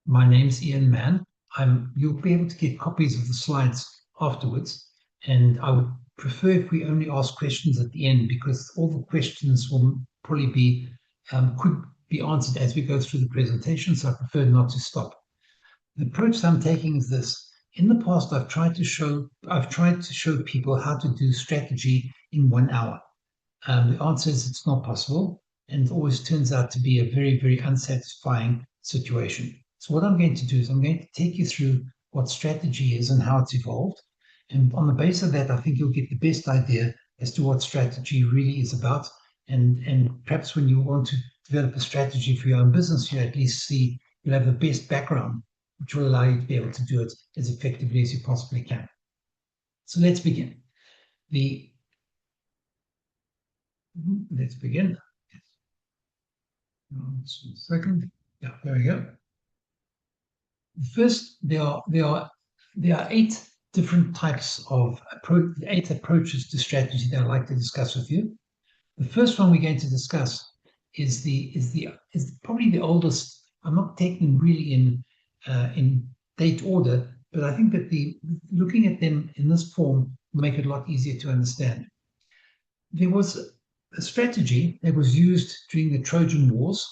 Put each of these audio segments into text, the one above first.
My name's Ian Mann. You'll be able to get copies of the slides afterwards, and I would prefer if we only ask questions at the end, because all the questions will probably be could be answered as we go through the presentation, so I prefer not to stop. The approach that I'm taking is this. In the past, I've tried to show people how to do strategy in 1 hour. The answer is it's not possible, and it always turns out to be a very, very unsatisfying situation. So what I'm going to do is I'm going to take you through what strategy is and how it's evolved. And on the basis of that, I think you'll get the best idea as to what strategy really is about. And perhaps when you want to develop a strategy for your own business, you at least you'll have the best background, which will allow you to be able to do it as effectively as you possibly can. So let's begin. Let's begin. Just a second. Yeah, there we go. First, there are 8 different types of 8 approaches to strategy that I'd like to discuss with you. The first one we're going to discuss is probably the oldest. I'm not taking really in date order, but I think that looking at them in this form will make it a lot easier to understand. There was a strategy that was used during the Trojan Wars.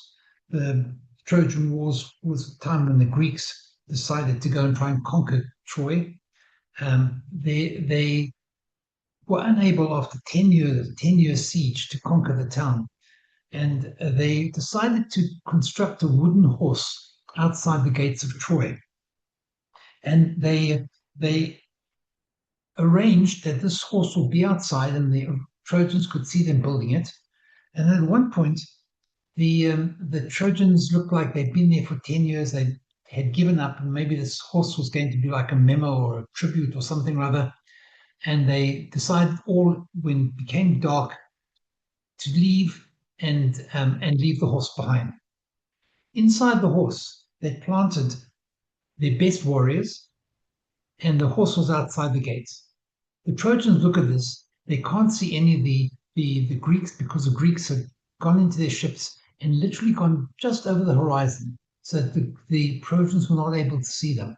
The Trojan Wars was a time when the Greeks decided to go and try and conquer Troy. They were unable, after 10 years, a 10-year siege, to conquer the town. And they decided to construct a wooden horse outside the gates of Troy. And they arranged that this horse would be outside and the Trojans could see them building it. And at one point, the Trojans looked like they'd been there for 10 years. They had given up, and maybe this horse was going to be like a memo or a tribute or something or other. And they decided when it became dark, to leave and leave the horse behind. Inside the horse, they planted their best warriors, and the horse was outside the gates. The Trojans look at this. They can't see any of the Greeks, because the Greeks had gone into their ships and literally gone just over the horizon, so that the Trojans were not able to see them.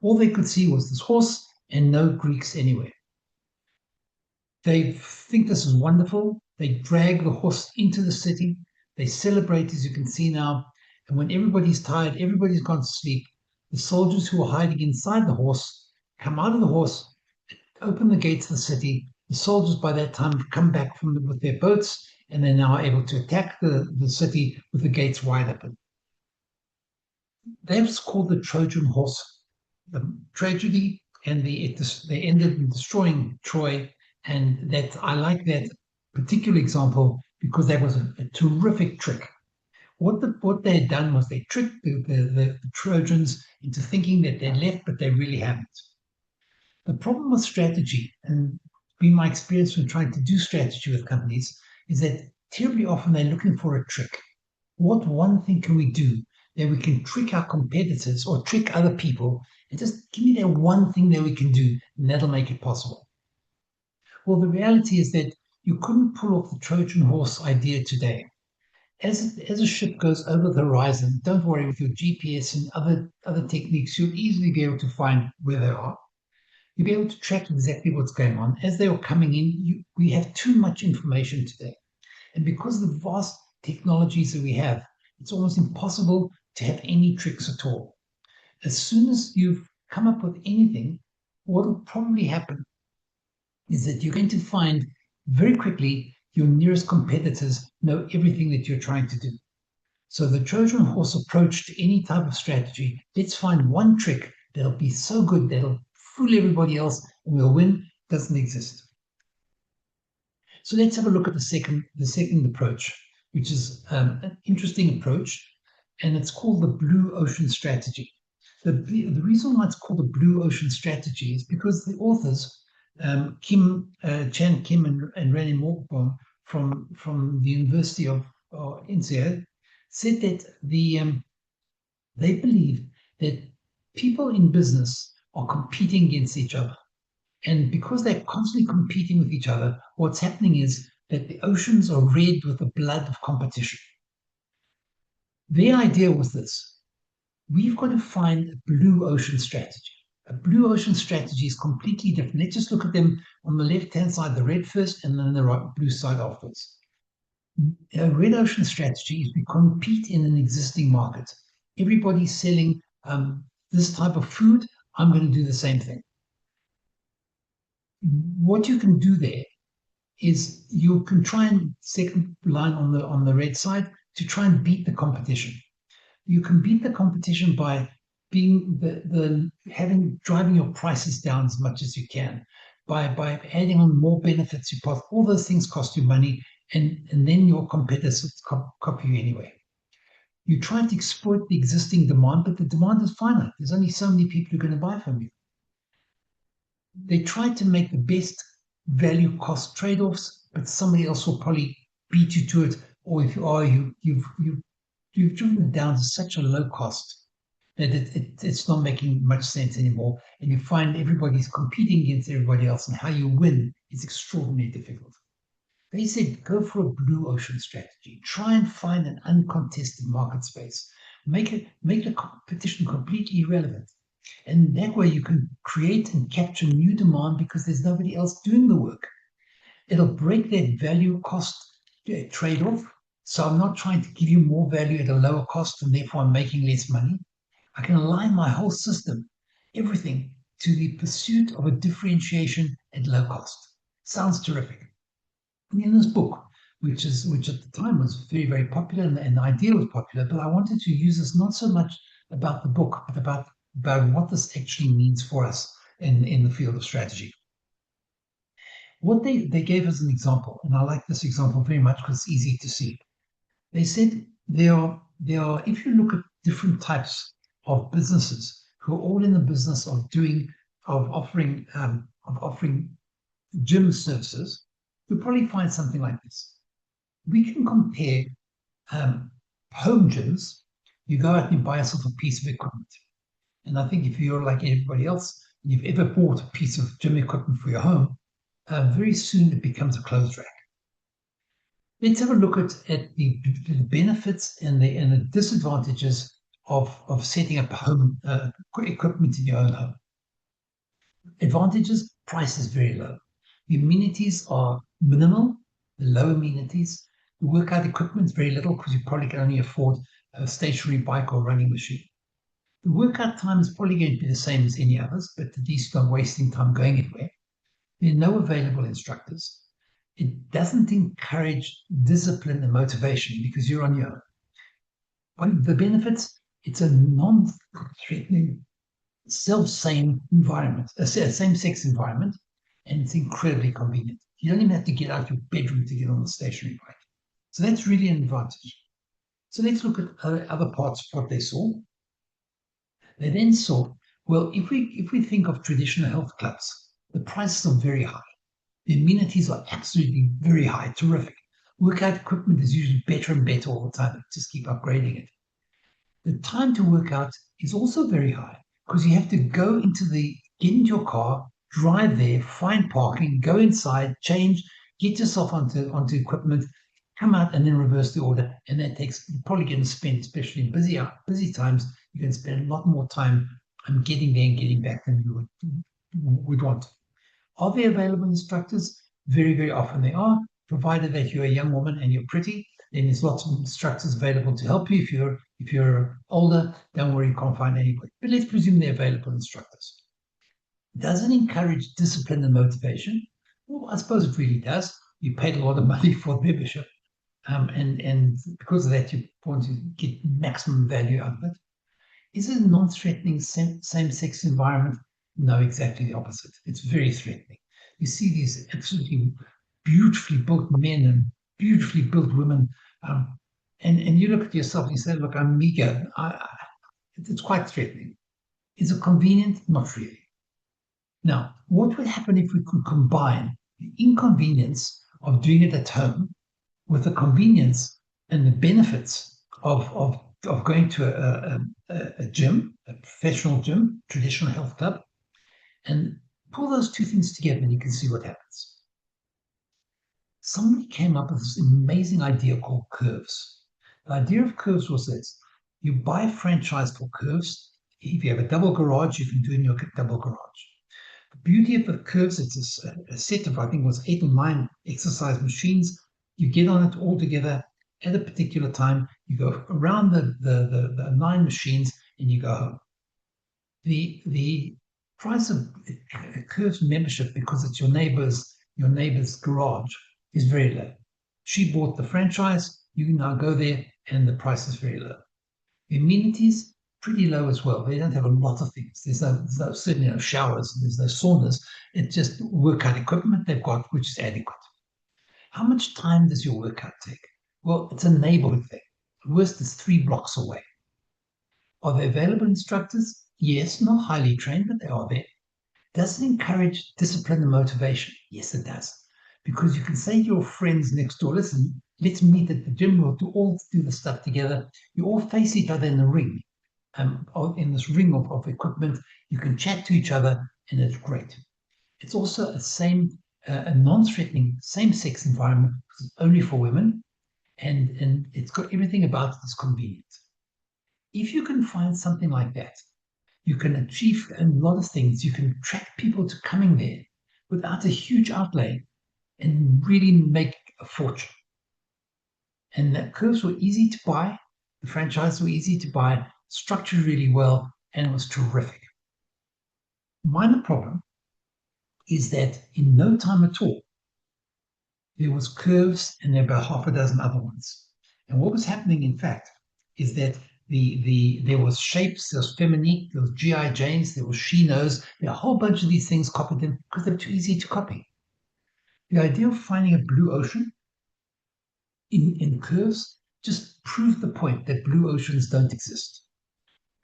All they could see was this horse and no Greeks anywhere. They think this is wonderful. They drag the horse into the city. They celebrate, as you can see now. And when everybody's tired, everybody's gone to sleep, the soldiers who are hiding inside the horse come out of the horse, open the gates of the city. The soldiers by that time have come back with their boats, and they're now able to attack the city with the gates wide open. That's called the Trojan horse. The tragedy, and they ended in destroying Troy. And I like that particular example because that was a terrific trick. What they had done was they tricked the Trojans into thinking that they left, but they really haven't. The problem with strategy, and been my experience when trying to do strategy with companies, is that terribly often they're looking for a trick. What one thing can we do that we can trick our competitors or trick other people, and just give me that one thing that we can do, and that'll make it possible. Well, the reality is that you couldn't pull off the Trojan horse idea today. As a ship goes over the horizon, don't worry, with your GPS and other techniques, you'll easily be able to find where they are. You'll be able to track exactly what's going on. As they are coming in, we have too much information today. And because of the vast technologies that we have, it's almost impossible to have any tricks at all. As soon as you've come up with anything, what will probably happen is that you're going to find very quickly your nearest competitors know everything that you're trying to do. So the Trojan horse approach to any type of strategy, let's find one trick that'll be so good that'll fool everybody else and we'll win, doesn't exist. So let's have a look at the second approach, which is an interesting approach, and it's called the blue ocean strategy. The reason why it's called the blue ocean strategy is because the authors, Chan Kim and René Morgenbaum from the University of INSEAD, said that they believe that people in business are competing against each other. And because they're constantly competing with each other, what's happening is that the oceans are red with the blood of competition. Their idea was this: we've got to find a blue ocean strategy. A blue ocean strategy is completely different. Let's just look at them on the left-hand side, the red first, and then the blue side afterwards. A red ocean strategy is we compete in an existing market. Everybody's selling this type of food. I'm going to do the same thing. What you can do there is you can try and second line on the red side to try and beat the competition. You can beat the competition by being driving your prices down as much as you can, by adding on more benefits. All those things cost you money, and then your competitors copy you anyway. You try to exploit the existing demand, but the demand is finite. There's only so many people who are going to buy from you. They try to make the best value cost trade-offs, but somebody else will probably beat you to it. Or if you are, you've driven it down to such a low cost that it's not making much sense anymore. And you find everybody's competing against everybody else, and how you win is extraordinarily difficult. They said, go for a blue ocean strategy. Try and find an uncontested market space. Make the competition completely irrelevant. And that way you can create and capture new demand because there's nobody else doing the work. It'll break that value cost trade-off. So I'm not trying to give you more value at a lower cost and therefore I'm making less money. I can align my whole system, everything, to the pursuit of a differentiation at low cost. Sounds terrific. And in this book, which at the time was very, very popular, and the idea was popular, but I wanted to use this not so much about the book, but about what this actually means for us in the field of strategy. What they gave us an example, and I like this example very much because it's easy to see. They said there are if you look at different types of businesses who are all in the business of offering gym services, you'll probably find something like this. We can compare home gyms. You go out and you buy yourself a piece of equipment. And I think if you're like everybody else, and you've ever bought a piece of gym equipment for your home, very soon it becomes a clothes rack. Let's have a look at the benefits and the disadvantages of setting up home equipment in your own home. Advantages: price is very low. The amenities are minimal, the low amenities. The workout equipment is very little because you probably can only afford a stationary bike or running machine. The workout time is probably going to be the same as any others, but at least not wasting time going anywhere. There are no available instructors. It doesn't encourage discipline and motivation because you're on your own. One of the benefits: it's a non-threatening, self-same environment, a same-sex environment, and it's incredibly convenient. You don't even have to get out of your bedroom to get on the stationary bike. So that's really an advantage. So let's look at other parts of what they saw. They then saw, well, if we think of traditional health clubs, the prices are very high. The amenities are absolutely very high, terrific. Workout equipment is usually better and better all the time. Just keep upgrading it. The time to work out is also very high because you have to get into your car, drive there, find parking, go inside, change, get yourself onto equipment, come out and then reverse the order. And that takes, you're probably going to spend, especially in busy times, you can spend a lot more time getting there and getting back than you would want. Are there available instructors? Very, very often they are, provided that you're a young woman and you're pretty. Then there's lots of instructors available to help you. If you're older, don't worry, you can't find anybody. But let's presume they're available instructors. Does it encourage discipline and motivation? Well, I suppose it really does. You paid a lot of money for membership, and because of that, you want to get maximum value out of it. Is it a non-threatening same-sex environment? No, exactly the opposite. It's very threatening. You see these absolutely beautifully built men and beautifully built women, and you look at yourself and you say, look, I'm meager. It's quite threatening. Is it convenient? Not really. Now, what would happen if we could combine the inconvenience of doing it at home with the convenience and the benefits of going to a gym, a professional gym, traditional health club, and pull those two things together and you can see what happens. somebody came up with this amazing idea called curves. The idea of curves was this: you buy a franchise for curves. If you have a double garage, you can do in your double garage. The beauty of the curves, it's a set of, I think it was 8 or 9 exercise machines. You get on it all together at a particular time. You go around the 9 machines and you go home. The price of curves membership, because it's your neighbor's garage, is very low. She bought the franchise. You can now go there and the price is very low. The amenities, pretty low as well. They don't have a lot of things. There's certainly no showers, there's no saunas. It's just workout equipment they've got, which is adequate. How much time does your workout take? Well, it's a neighborhood thing. At worst, it's 3 blocks away. Are there available instructors? Yes, not highly trained, but they are there. Does it encourage discipline and motivation? Yes, it does. Because you can say to your friends next door, listen, let's meet at the gym. We'll all do the stuff together. You all face each other in the ring. In this ring of equipment, you can chat to each other, and it's great. It's also a non-threatening same-sex environment because it's only for women, and it's got everything about it that's convenient. If you can find something like that, you can achieve a lot of things. You can attract people to coming there without a huge outlay and really make a fortune. And the curves were easy to buy. The franchises were easy to buy, structured really well, and it was terrific. Minor problem is that in no time at all, there was curves and there were about half a dozen other ones. And what was happening, in fact, is that there was shapes, there was feminine, there was G.I. Janes, there was Chinos, there were a whole bunch of these things copied them because they're too easy to copy. The idea of finding a blue ocean in curves just proved the point that blue oceans don't exist.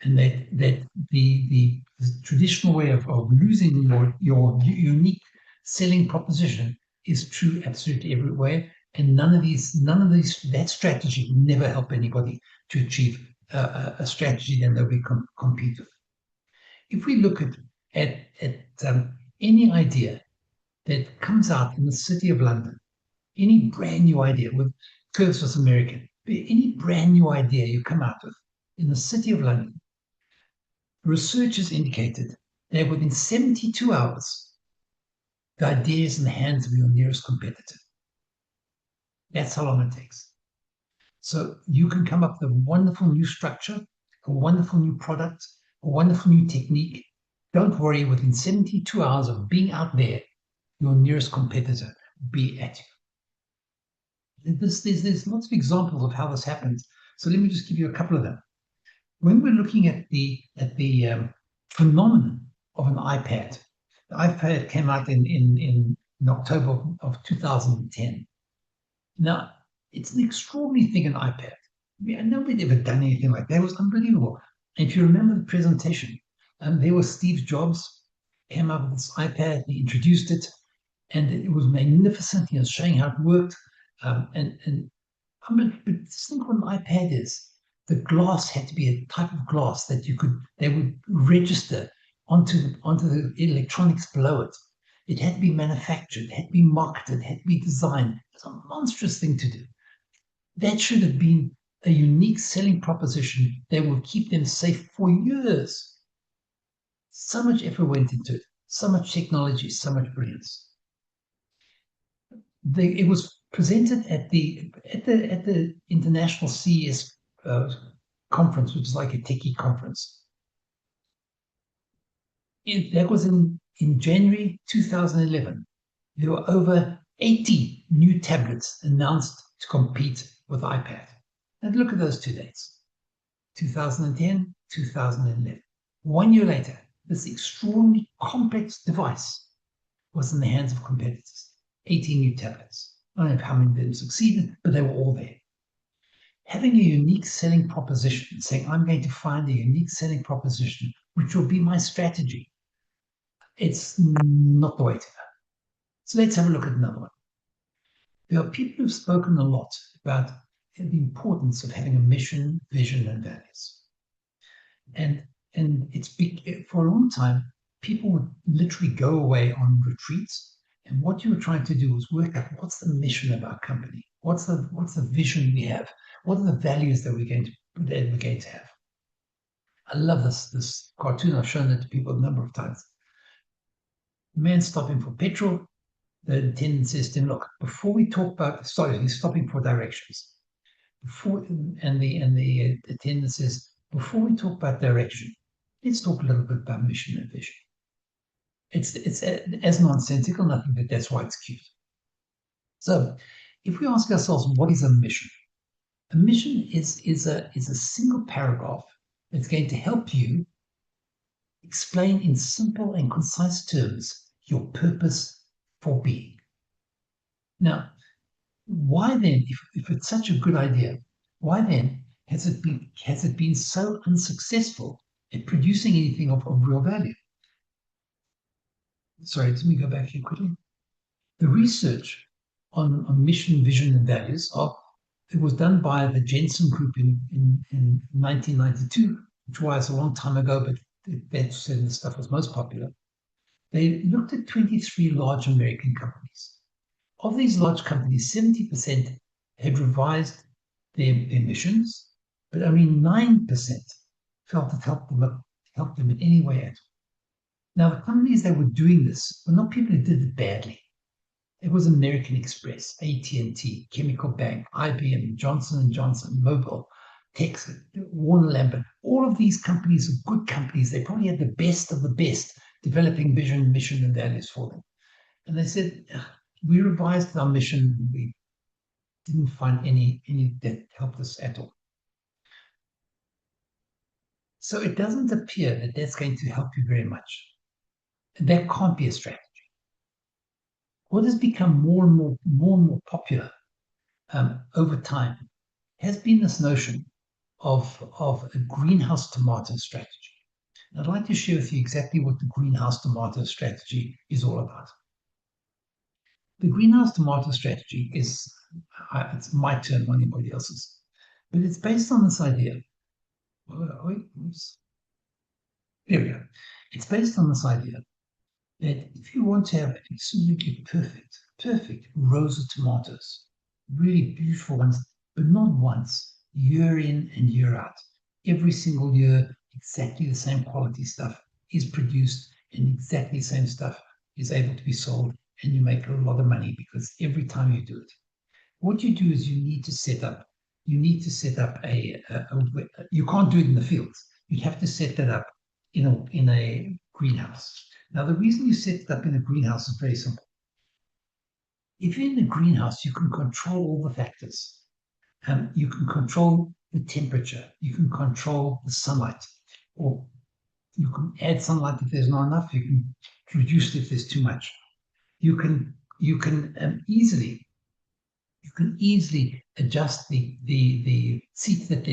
And that the traditional way of losing your unique selling proposition is true absolutely everywhere. And that strategy will never help anybody to achieve a strategy that nobody can compete with. If we look at any idea that comes out in the city of London, any brand new idea, with curves was American, any brand new idea you come out with in the city of London, research has indicated that within 72 hours, the idea is in the hands of your nearest competitor. That's how long it takes. So you can come up with a wonderful new structure, a wonderful new product, a wonderful new technique. Don't worry, within 72 hours of being out there, your nearest competitor will be at you. There's lots of examples of how this happens. So let me just give you a couple of them. When we're looking at the phenomenon of an iPad, the iPad came out in October of 2010. Now, it's an extraordinary thing, an iPad. Nobody had ever done anything like that. It was unbelievable. And if you remember the presentation, there was Steve Jobs, came up with this iPad, he introduced it, and it was magnificent. He was showing how it worked. But this thing what an iPad is, the glass had to be a type of glass that they would register onto the electronics below it. It had to be manufactured, it had to be marketed, it had to be designed. It's a monstrous thing to do. That should have been a unique selling proposition that will keep them safe for years. So much effort went into it, so much technology, so much brilliance. It was presented at the International CES conference, which is like a techie conference. That was in January 2011. There were over 80 new tablets announced to compete with iPad. And look at those 2 dates, 2010, 2011. 1 year later, this extraordinarily complex device was in the hands of competitors. 80 new tablets. I don't know how many of them succeeded, but they were all there. Having a unique selling proposition, saying, I'm going to find a unique selling proposition, which will be my strategy, it's not the way to go. So let's have a look at another one. There are people who've spoken a lot about the importance of having a mission, vision, and values. And it's big, for a long time, people would literally go away on retreats And what you were trying to do was work out what's the mission of our company, what's the vision we have, what are the values that we're going to have. I love this cartoon. I've shown it to people a number of times. The man stopping for petrol. The attendant says to him, "Look, before we talk about," sorry, he's stopping for directions. The attendant says, "Before we talk about direction, let's talk a little bit about mission and vision." It's as nonsensical, and I think that's why it's cute. So, if we ask ourselves, what is a mission? A mission is a single paragraph that's going to help you explain in simple and concise terms your purpose for being. Now, why then, if it's such a good idea, why then has it been so unsuccessful at producing anything of real value? Sorry, let me go back here quickly. The research on mission, vision, and values it was done by the Jensen Group in 1992, which was a long time ago, but that's when the stuff was most popular. They looked at 23 large American companies. Of these large companies, 70% had revised their missions, but only 9% felt it helped them in any way at all. Now, the companies that were doing this were not people who did it badly. It was American Express, AT&T, Chemical Bank, IBM, Johnson & Johnson, Mobil, Texas, Warner Lambert. All of these companies are good companies. They probably had the best of the best developing vision, mission, and values for them. And they said, we revised our mission. We didn't find any that helped us at all. So it doesn't appear that that's going to help you very much. That can't be a strategy. What has become more and more popular over time has been this notion of a greenhouse tomato strategy. And I'd like to share with you exactly what the greenhouse tomato strategy is all about. The greenhouse tomato strategy is, it's my term, not anybody else's, but it's based on this idea. Oops. There we go. It's based on this idea that if you want to have absolutely perfect rows of tomatoes, really beautiful ones, but not once, year in and year out, every single year, exactly the same quality stuff is produced and exactly the same stuff is able to be sold, and you make a lot of money because every time you do it. What you do is you need to set up you can't do it in the fields. You have to set that up in a greenhouse. Now, the reason you set it up in a greenhouse is very simple. If you're in a greenhouse, you can control all the factors. You can control the temperature. You can control the sunlight. Or you can add sunlight if there's not enough. You can reduce it if there's too much. You can easily adjust the see that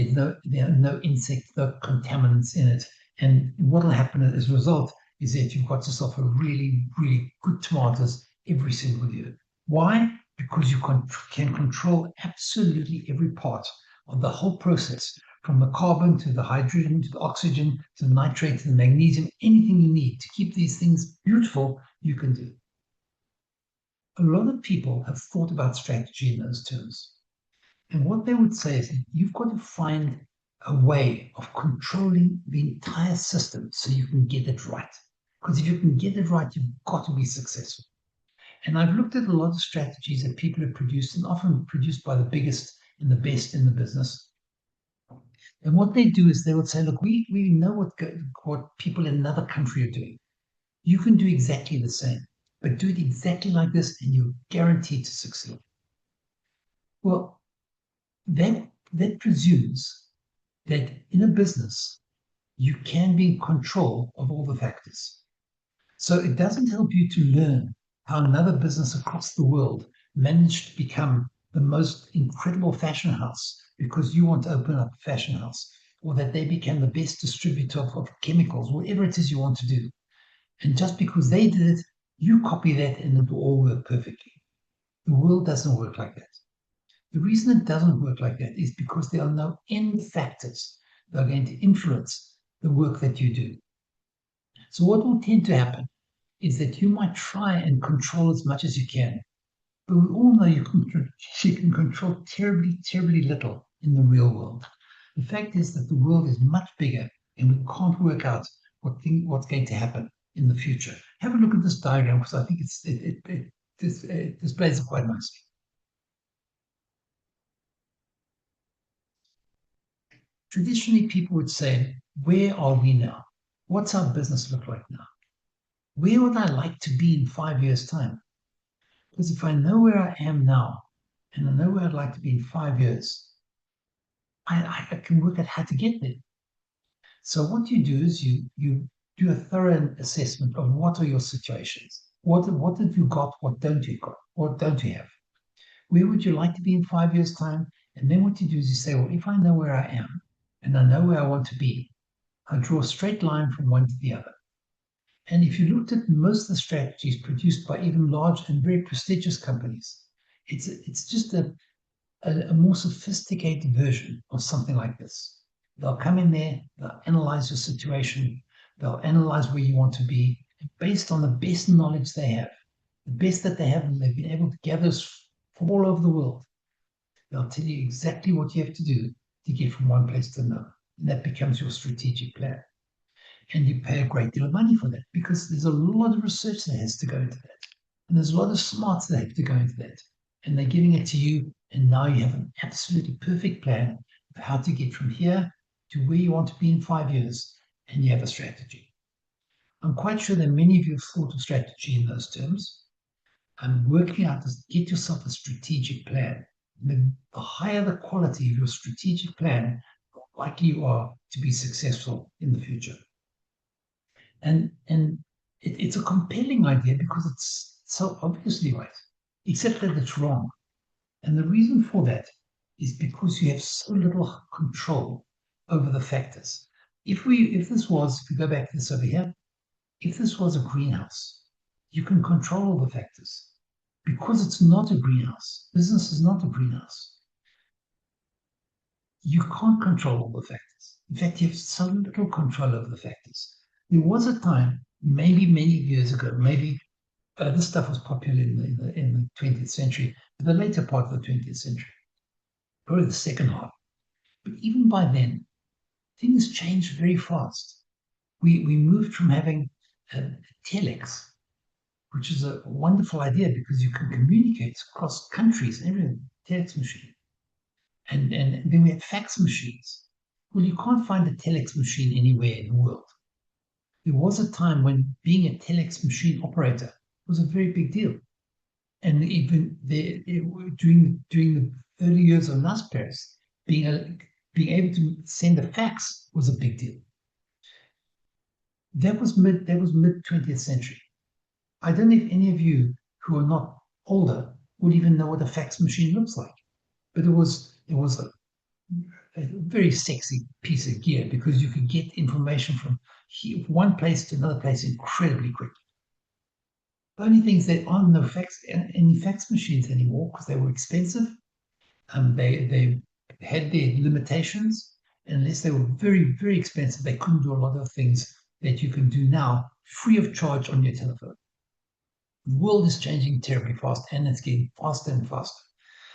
there are no insects, no contaminants in it. And what will happen as a result is that you've got yourself a really, really good tomatoes every single year. Why? Because you can control absolutely every part of the whole process, from the carbon to the hydrogen to the oxygen to the nitrate to the magnesium. Anything you need to keep these things beautiful, you can do. A lot of people have thought about strategy in those terms. And what they would say is you've got to find a way of controlling the entire system so you can get it right. Because if you can get it right, you've got to be successful. And I've looked at a lot of strategies that people have produced, and often produced by the biggest and the best in the business. And what they do is they would say, look, we know what people in another country are doing. You can do exactly the same, but do it exactly like this, and you're guaranteed to succeed. Well, that presumes that in a business, you can be in control of all the factors. So it doesn't help you to learn how another business across the world managed to become the most incredible fashion house because you want to open up a fashion house, or that they became the best distributor of chemicals, whatever it is you want to do. And just because they did it, you copy that and it will all work perfectly. The world doesn't work like that. The reason it doesn't work like that is because there are no end factors that are going to influence the work that you do. So what will tend to happen is that you might try and control as much as you can, but we all know you can control terribly, terribly little in the real world. The fact is that the world is much bigger and we can't work out what's going to happen in the future. Have a look at this diagram because I think it displays it quite nicely. Traditionally, people would say, where are we now? What's our business look like now? Where would I like to be in 5 years' time? Because if I know where I am now and I know where I'd like to be in 5 years, I can work out how to get there. So what you do is you do a thorough assessment of what are your situations. What have you got? What don't you got? What don't you have? Where would you like to be in 5 years' time? And then what you do is you say, well, if I know where I am and I know where I want to be, I draw a straight line from one to the other. And if you looked at most of the strategies produced by even large and very prestigious companies, it's just a more sophisticated version of something like this. They'll come in there, they'll analyze your situation, they'll analyze where you want to be based on the best knowledge they have, the best that they have, and they've been able to gather from all over the world. They'll tell you exactly what you have to do to get from one place to another. And that becomes your strategic plan. And you pay a great deal of money for that because there's a lot of research that has to go into that. And there's a lot of smarts that have to go into that. And they're giving it to you. And now you have an absolutely perfect plan of how to get from here to where you want to be in 5 years. And you have a strategy. I'm quite sure that many of you have thought of strategy in those terms. And working out to get yourself a strategic plan. The higher the quality of your strategic plan, the more likely you are to be successful in the future. And it's a compelling idea because it's so obviously right, except that it's wrong. And the reason for that is because you have so little control over the factors. If we go back to this over here, if this was a greenhouse, you can control all the factors. Because it's not a greenhouse, business is not a greenhouse. You can't control all the factors. In fact, you have so little control over the factors. There was a time, maybe many years ago, maybe this stuff was popular in the 20th century, the later part of the 20th century, probably the second half. But even by then, things changed very fast. We moved from having a telex, which is a wonderful idea because you can communicate across countries, everything, telex machine. And then we had fax machines. Well, you can't find a telex machine anywhere in the world. There was a time when being a telex machine operator was a very big deal. And even during the early years of NASPERS, being able to send a fax was a big deal. That was mid 20th century. I don't know if any of you who are not older would even know what a fax machine looks like. But it was a very sexy piece of gear because you could get information from one place to another place incredibly quickly. The only thing is there aren't any fax machines anymore because they were expensive. They had their limitations. Unless they were very, very expensive, they couldn't do a lot of things that you can do now free of charge on your telephone. The world is changing terribly fast and it's getting faster and faster.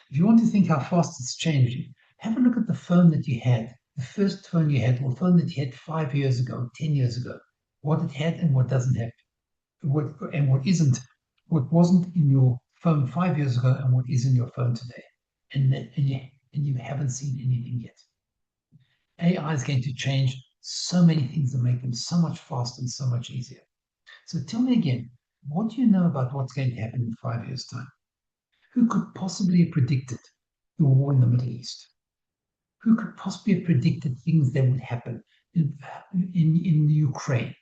If you want to think how fast it's changing, have a look at the phone that you had, the first phone you had, or the phone that you had 5 years ago, 10 years ago, what it had and what doesn't have, what wasn't in your phone 5 years ago and what is in your phone today. And you haven't seen anything yet. AI is going to change so many things and make them so much faster and so much easier. So tell me again, what do you know about what's going to happen in 5 years' time? Who could possibly have predicted the war in the Middle East? Who could possibly have predicted things that would happen in Ukraine?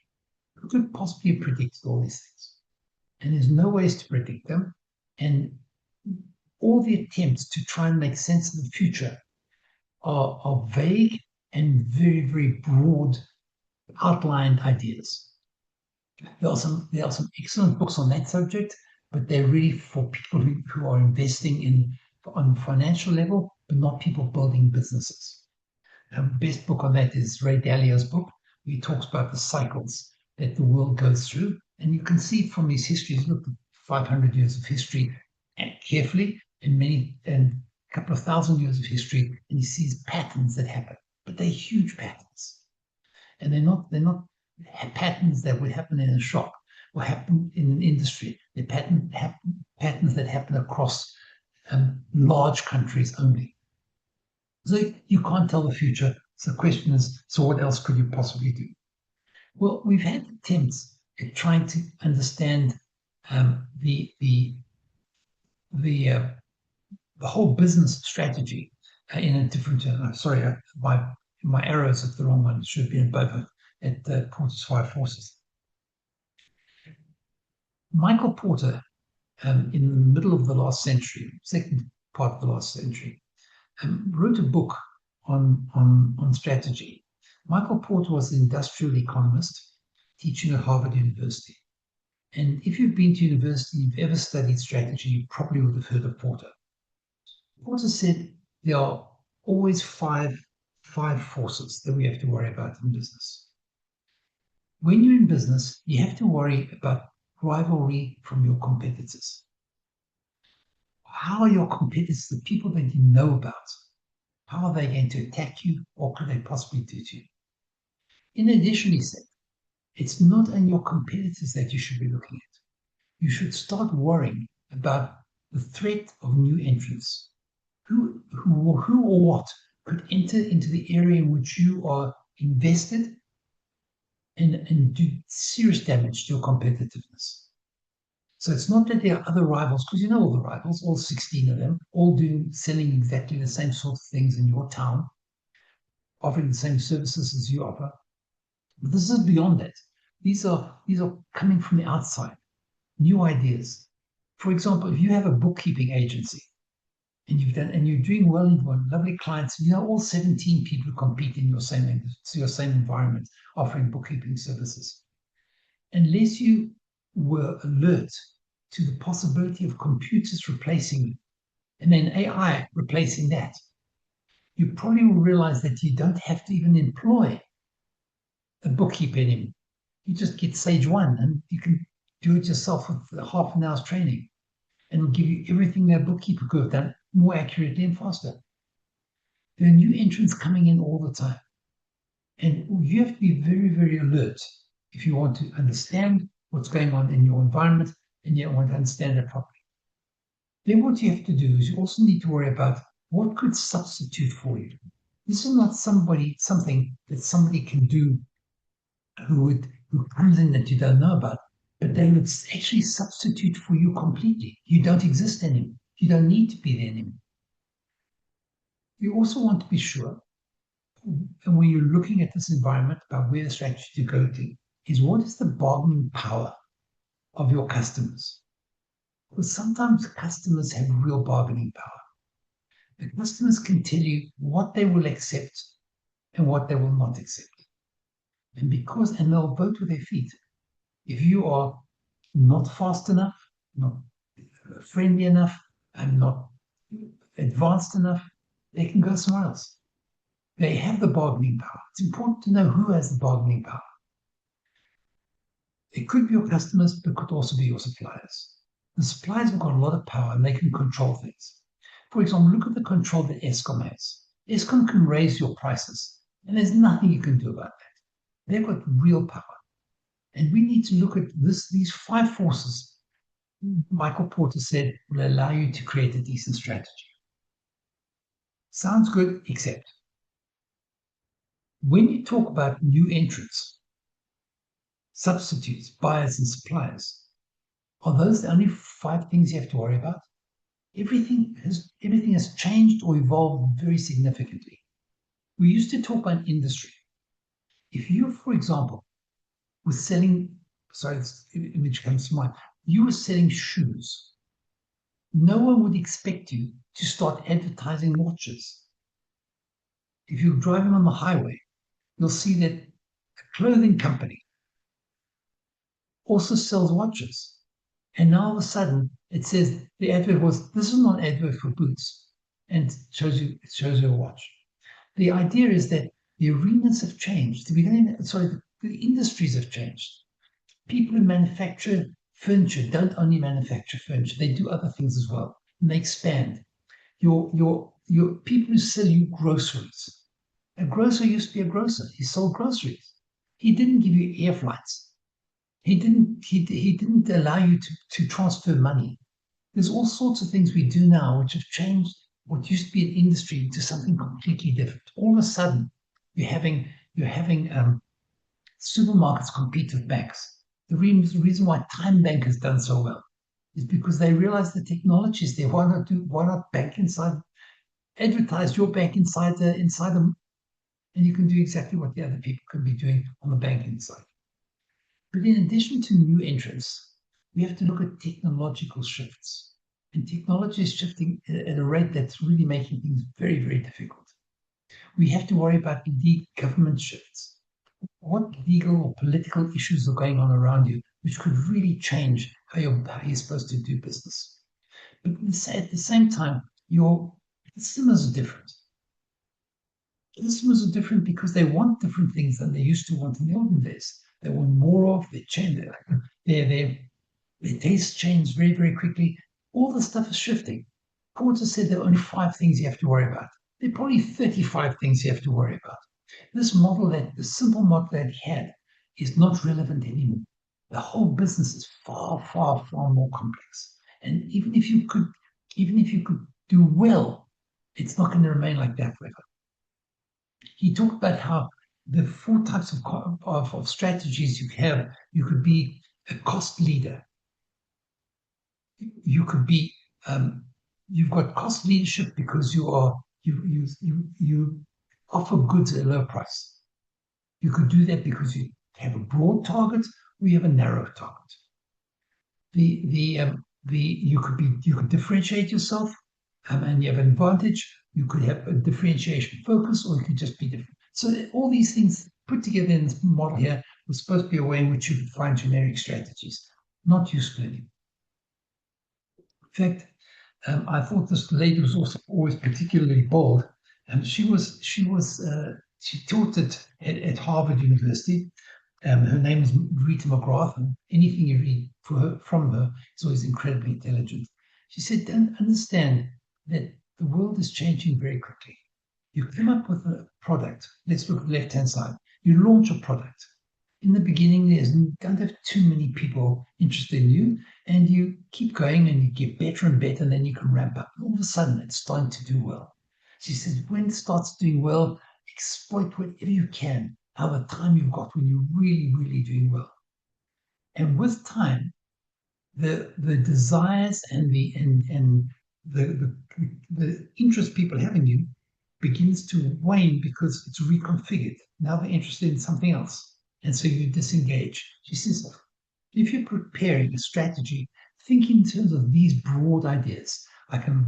Who could possibly have predicted all these things? And there's no ways to predict them. And all the attempts to try and make sense of the future are vague and very, very broad outlined ideas. There are some excellent books on that subject, but they're really for people who are investing on financial level, but not people building businesses. The best book on that is Ray Dalio's book. He talks about the cycles that the world goes through And you can see from his histories, look at 500 years of history carefully, and a couple of thousand years of history, and he sees patterns that happen, but they're huge patterns. And they're not patterns that would happen in a shop or happen in an industry. They're patterns that happen across large countries only. So you can't tell the future. So the question is, so what else could you possibly do? Well, we've had attempts at trying to understand the whole business strategy in a different. Sorry, my arrows at the wrong one. It should have been above it at the Porter's Five Forces. Michael Porter, in the middle of the last century, second part of the last century, wrote a book on strategy. Michael Porter was an industrial economist teaching at Harvard University. And if you've been to university, you've ever studied strategy, you probably would have heard of Porter. Porter said there are always five forces that we have to worry about in business. When you're in business, you have to worry about rivalry from your competitors. How are your competitors, the people that you know about? How are they going to attack you? What could they possibly do to you? In addition, he said, it's not only your competitors that you should be looking at. You should start worrying about the threat of new entrants. Who or what could enter into the area in which you are invested and do serious damage to your competitiveness. So it's not that there are other rivals, because you know all the rivals, all 16 of them, all selling exactly the same sort of things in your town, offering the same services as you offer. But this is beyond that. These are coming from the outside, new ideas. For example, if you have a bookkeeping agency and you're doing well, you've got lovely clients, you know all 17 people compete in your same environment, offering bookkeeping services. Unless you were alert to the possibility of computers replacing you and then AI replacing that, you probably will realize that you don't have to even employ a bookkeeper anymore. You just get Sage 1 and you can do it yourself with half an hour's training, and it'll give you everything that bookkeeper could have done more accurately and faster. There are new entrants coming in all the time. And you have to be very, very alert if you want to understand what's going on in your environment and you want to understand it properly. Then what you have to do is you also need to worry about what could substitute for you. This is not something that somebody can do who comes in that you don't know about, but they would actually substitute for you completely. You don't exist anymore. You don't need to be there anymore. You also want to be sure, and when you're looking at this environment about where the strategy to go to, is what is the bargaining power of your customers? Because sometimes customers have real bargaining power. The customers can tell you what they will accept and what they will not accept. And they'll vote with their feet. If you are not fast enough, not friendly enough, and not advanced enough, they can go somewhere else. They have the bargaining power. It's important to know who has the bargaining power. It could be your customers, but it could also be your suppliers. The suppliers have got a lot of power and they can control things. For example, look at the control that Eskom has. Eskom can raise your prices, and there's nothing you can do about that. They've got real power. And we need to look at these five forces, Michael Porter said, will allow you to create a decent strategy. Sounds good, except when you talk about new entrants, substitutes, buyers, and suppliers, are those the only five things you have to worry about? Everything has changed or evolved very significantly. We used to talk about industry. If you, for example, were selling, sorry, this image comes to mind, you were selling shoes, no one would expect you to start advertising watches. If you're driving on the highway, you'll see that a clothing company also sells watches. And now all of a sudden, it says the advert was, this is not an advert for boots, and it shows you a watch. The idea is that the arenas have changed. The industries have changed. People who manufacture furniture don't only manufacture furniture, they do other things as well. And they expand. Your people who sell you groceries. A grocer used to be a grocer. He sold groceries. He didn't give you air flights. He didn't allow you to transfer money. There's all sorts of things we do now which have changed what used to be an industry to something completely different. All of a sudden, you're having supermarkets compete with banks. The reason why Time Bank has done so well is because they realize the technology is there. Why not bank inside, advertise your bank inside them, and you can do exactly what the other people could be doing on the banking side. But in addition to new entrants, we have to look at technological shifts. And technology is shifting at a rate that's really making things very, very difficult. We have to worry about the government shifts. What legal or political issues are going on around you, which could really change how you're supposed to do business. But at the same time, your customers are different. Customers are different because they want different things than they used to want in the olden days. They want more of, they change their taste change very, very quickly. All the stuff is shifting. Porter said there are only 5 things you have to worry about. There are probably 35 things you have to worry about. The simple model that he had, is not relevant anymore. The whole business is far, far, far more complex. And even if you could do well, it's not going to remain like that forever. He talked about how the 4 types of strategies you have. You could be a cost leader. You could be you've got cost leadership because you offer goods at a low price. You could do that because you have a broad target or you have a narrow target. You could differentiate yourself, and you have an advantage. You could have a differentiation focus, or you could just be different. So all these things put together in this model here was supposed to be a way in which you could find generic strategies, not useful anymore. In fact, I thought this lady was also always particularly bold, and she taught at Harvard University. Her name is Rita McGrath, and anything you read from her is always incredibly intelligent. She said, "Don't understand that the world is changing very quickly. You come up with a product. Let's look at the left-hand side. You launch a product. In the beginning, you don't have too many people interested in you, and you keep going and you get better and better, and then you can ramp up. And all of a sudden, it's starting to do well." She says, when it starts doing well, exploit whatever you can, how the time you've got when you're really, really doing well. And with time, the desires and the interest people have in you begins to wane because it's reconfigured. Now they're interested in something else. And so you disengage. She says, if you're preparing a strategy, think in terms of these broad ideas. I can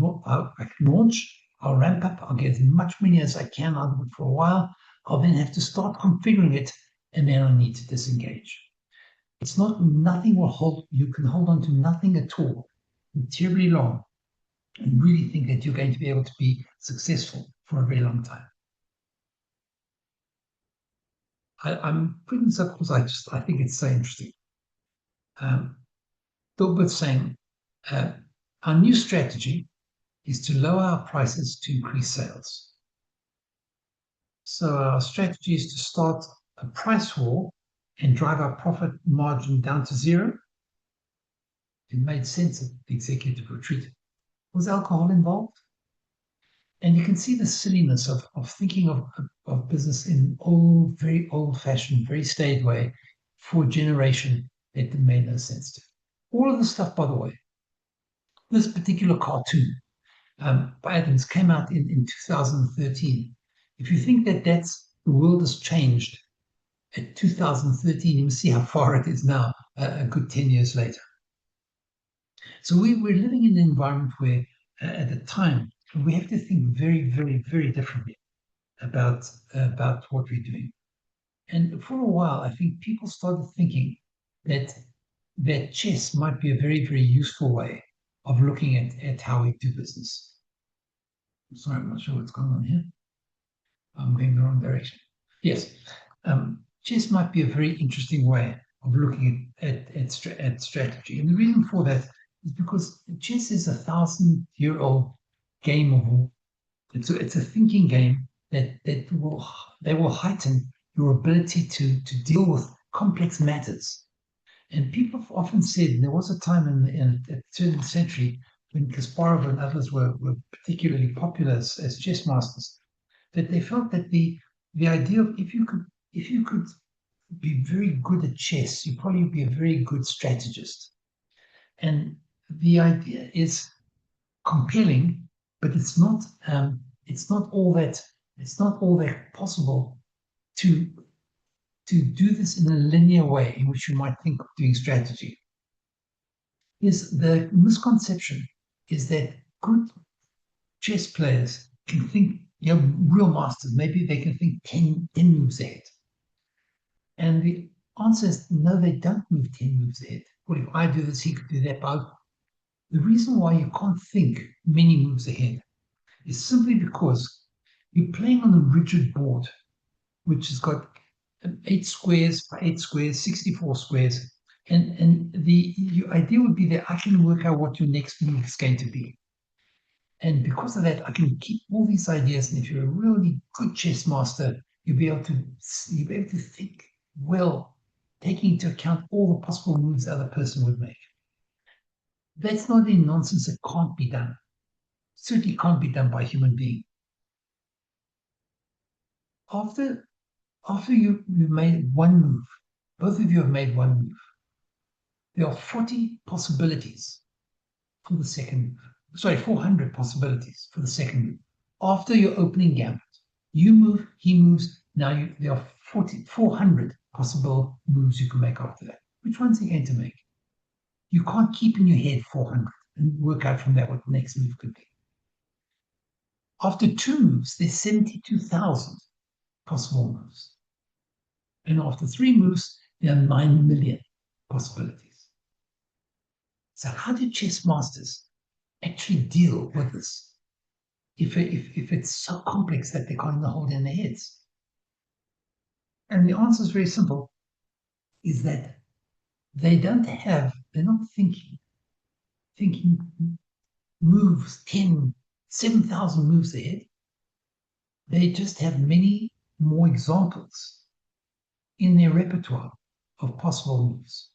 launch, I'll ramp up, I'll get as much money as I can out of it for a while. I'll then have to start configuring it, and then I need to disengage. It's not, nothing will hold, you can hold on to nothing at all terribly long and really think that you're going to be able to be successful for a very long time. I'm putting this up because I think it's so interesting. Dilbert's saying, our new strategy is to lower our prices to increase sales. So our strategy is to start a price war and drive our profit margin down to zero. It made sense at the executive retreat. Was alcohol involved? And you can see the silliness of thinking of business in very old-fashioned, very staid way for a generation that made no sense to. All of this stuff, by the way, this particular cartoon by Adams came out in 2013. If you think that the world has changed at 2013, you see how far it is now, a good 10 years later. So we're living in an environment where, at the time, we have to think very, very, very differently about what we're doing. And for a while, I think people started thinking that chess might be a very, very useful way of looking at how we do business. Sorry, I'm not sure what's going on here. I'm going the wrong direction. Yes, chess might be a very interesting way of looking at strategy. And the reason for that is because chess is 1,000-year-old game of war. It's a thinking game that will heighten your ability to deal with complex matters. And people have often said there was a time in the turn century when Kasparov and others were particularly popular as chess masters, that they felt that the idea of if you could be very good at chess, you probably be a very good strategist. And the idea is compelling, but it's not all that possible to do this in a linear way in which you might think of doing strategy. Is the misconception is that good chess players can think, real masters, maybe they can think 10 moves ahead. And the answer is no, they don't move 10 moves ahead. Well, if I do this, he could do that. But the reason why you can't think many moves ahead is simply because you're playing on a rigid board, which has got 8 squares by 8 squares, 64 squares. And the idea would be that I can work out what your next move is going to be. And because of that, I can keep all these ideas. And if you're a really good chess master, you'll be able to think well, taking into account all the possible moves the other person would make. That's not any nonsense that can't be done. Certainly can't be done by a human being. After you've made one move, both of you have made one move, there are 40 possibilities for the second move. Sorry, 400 possibilities for the second move. After your opening gambit, you move, he moves. Now there are 400 possible moves you can make after that. Which one's he going to make? You can't keep in your head 400 and work out from that what the next move could be. After 2 moves, there's 72,000 possible moves. And after 3 moves, there are 9 million possibilities. So how do chess masters actually deal with this if it's so complex that they can't hold in their heads? And the answer is very simple, is that they're not thinking moves 10, 7,000 moves ahead. They just have many more examples in their repertoire of possible moves.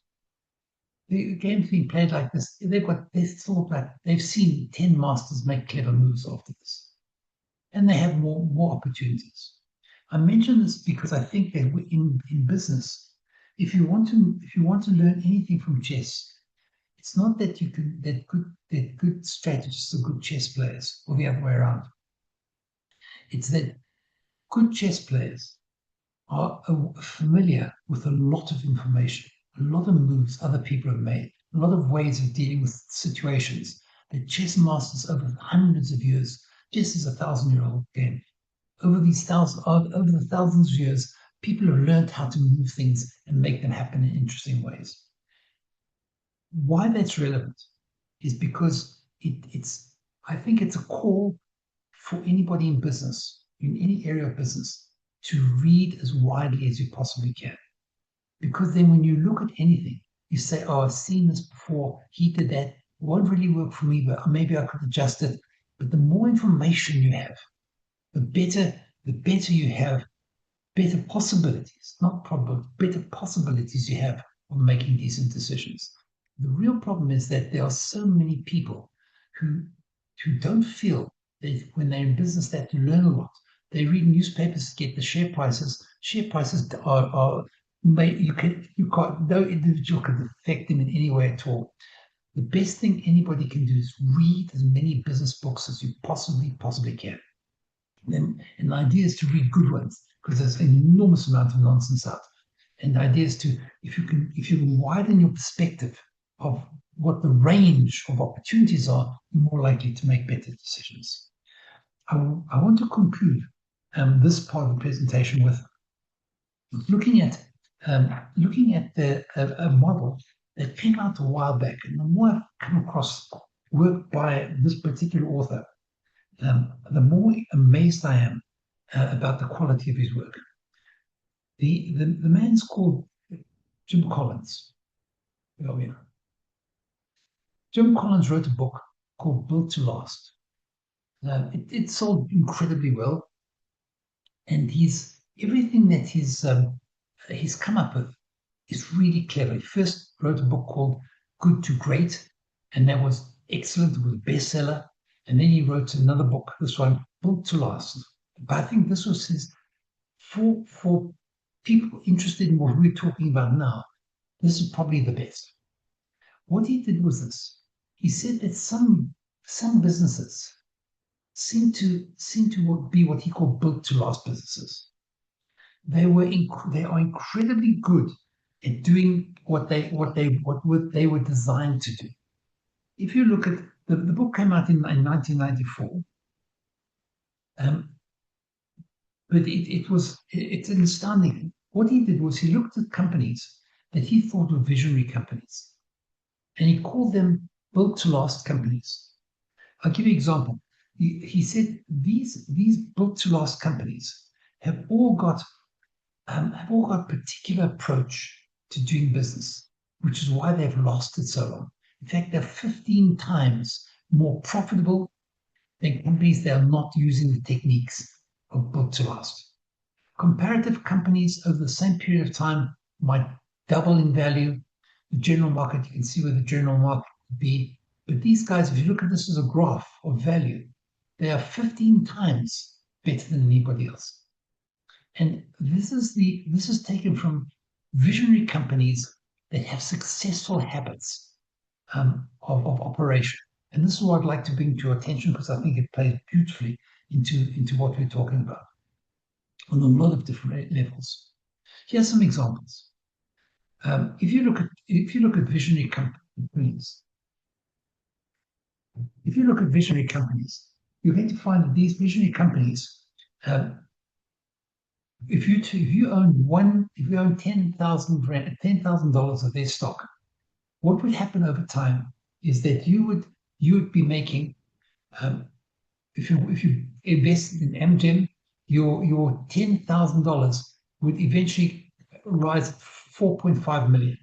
The game's being played like this. They've seen 10 masters make clever moves after this. And they have more opportunities. I mention this because I think that in business, if you want to learn anything from chess, it's not that good strategists are good chess players or the other way around. It's that good chess players are familiar with a lot of information, a lot of moves other people have made, a lot of ways of dealing with situations that chess masters over hundreds of years. Chess is a 1,000-year-old game. Over the thousands of years, people have learned how to move things and make them happen in interesting ways. Why that's relevant is because I think it's a call for anybody in business, in any area of business, to read as widely as you possibly can. Because then when you look at anything, you say, oh, I've seen this before, he did that, it won't really work for me, but maybe I could adjust it. But the more information you have, the better you have, better possibilities, not probable, better possibilities you have of making decent decisions. The real problem is that there are so many people who don't feel that when they're in business they have to learn a lot. They read newspapers to get the share prices. Share prices are no individual can affect them in any way at all. The best thing anybody can do is read as many business books as you possibly can. And the idea is to read good ones because there's an enormous amount of nonsense out. And the idea is to, if you can widen your perspective of what the range of opportunities are, you're more likely to make better decisions. I want to conclude this part of the presentation with looking at a model that came out a while back. And the more I've come across work by this particular author, the more amazed I am about the quality of his work. The man's called Jim Collins. Oh, yeah. Jim Collins wrote a book called Built to Last. It sold incredibly well, and everything that he's come up with is really clever. He first wrote a book called Good to Great, and that was excellent. It was a bestseller. And then he wrote another book, this one, Built to Last. But I think this was his, for people interested in what we're talking about now, this is probably the best. What he did was this. He said that some businesses seem to be what he called built to last businesses. They are incredibly good at doing what they were designed to do. If you look at the book came out in 1994, but it's an astounding. What he did was he looked at companies that he thought were visionary companies, and he called them built to last companies. I'll give you an example. He said these built to last companies have all got a particular approach to doing business, which is why they've lasted so long. In fact, they're 15 times more profitable than companies that are not using the techniques of built to last. Comparative companies over the same period of time might double in value. The general market, you can see where the general market would be. But these guys, if you look at this as a graph of value, they are 15 times better than anybody else. And this is taken from visionary companies that have successful habits of operation. And this is what I'd like to bring to your attention because I think it plays beautifully into what we're talking about on a lot of different levels. Here are some examples. If you look at visionary companies, you're going to find that these visionary companies, if you own $10,000 of their stock, what would happen over time is that you would be making, if you invested in Amgen, your $10,000 would eventually rise 4.5 million.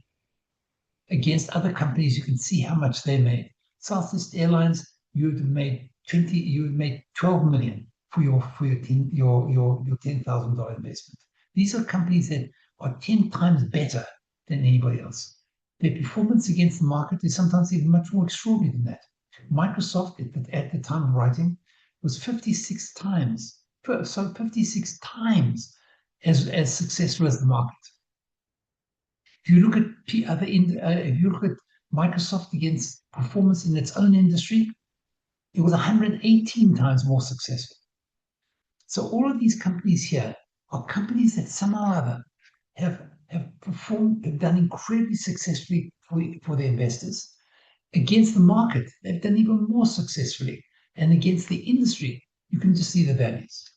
Against other companies, you can see how much they made. Southwest Airlines, you would have made 12 million for your $10,000 investment. These are companies that are 10 times better than anybody else. Their performance against the market is sometimes even much more extraordinary than that. Microsoft at the time of writing was 56 times as successful as the market. If you look at Microsoft against performance in its own industry, it was 118 times more successful. So all of these companies here are companies that somehow or other have done incredibly successfully for their investors. Against the market, they've done even more successfully. And against the industry, you can just see the values.